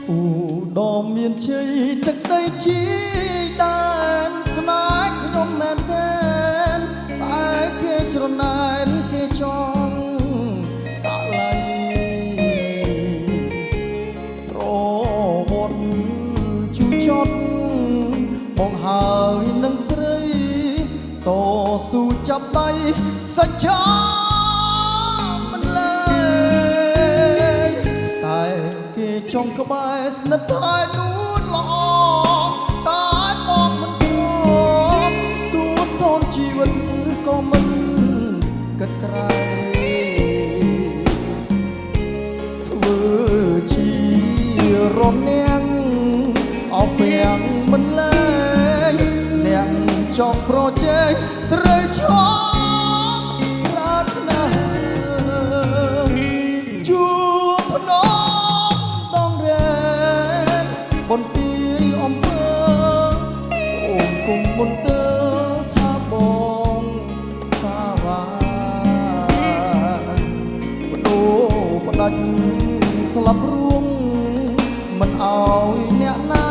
ឧត្តមមានជ័យទឹកដីជាដែនស្នេហ៍ខ្ញុំមែនទែនតែគេច្រណែនគេចង់កាឡៃប្រវត្តិជូចត់បងហើយនឹងស្រីតស៊ូចាប់ដៃសច្ចាមិនលើតែគេចង់ក្បែរស្និទ្ធតែនួនល្អតែបងមិនព្រមទួសូនជីវិតក៏មិនគិតក្រៃធ្វើជារនាំងអោពាំងមិនលែងអ្នកចង់ប្រជែងត្រូវឈប់ប្រាថ្នាជួបភ្នំដងរែកបន្ទាយអំពើសូមគុំមុនទៅថាបងសាវាបដូផ្ដាច់ស្លាប់រួងមិនអោយអ្នកណា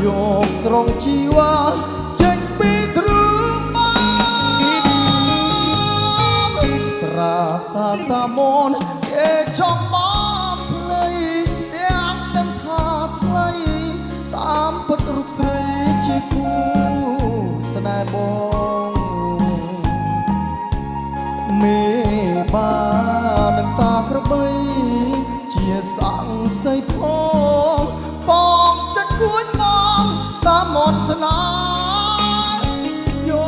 យកស្រងជីវ៉ាចេញពីទ្រូងមកប្រាសាទតាមនគេចង់មកផ្លៃទាំងដឹងថាថ្លៃតាមពិតរូបស្រីជាគូស្នេហ៍បងមេបានឹងតាក្របីជាសង្ស័យផងបងចិត្តគួចមកតាមមនស្នាយោ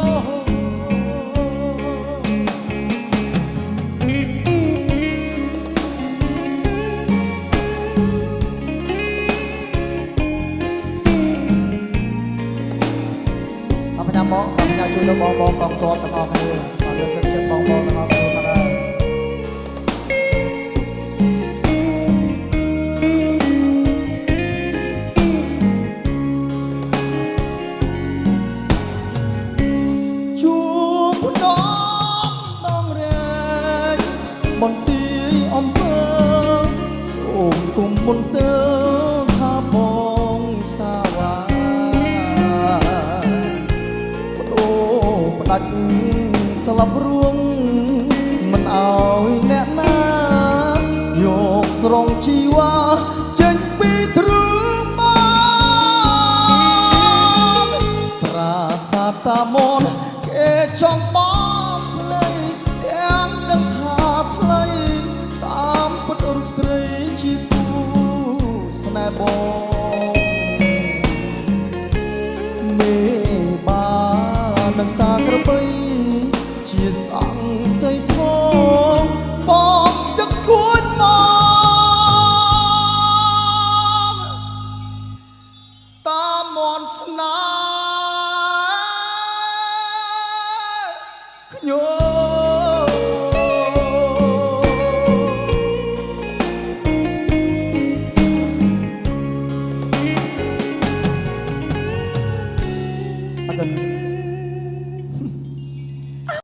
អបញ្ញាបងអបញ្ញាជួយដល់បងកងទ័ពទាំងអស់គ្នាបានលើកទឹកចិត្តបងទាំងអស់គ្នាមកដែរបន្ទាយអំពើសូមគុំមុនទៅថាបងសាវាបដូផ្ដាច់ស្លាប់រួងមិនអោយអ្នកណាយកស្រងជីវ៉ាចេញពីទ្រូងមកប្រាសាទតាមនគេចង់បងផ្លៃទាំងដឹងថាថ្លៃតាមពិតរូបស្រីជាគូស្នេហ៍បងមេបានឹងតាក្របីជាសង្ស័យផងបងចិត្តគួចមកតាមមនស្នា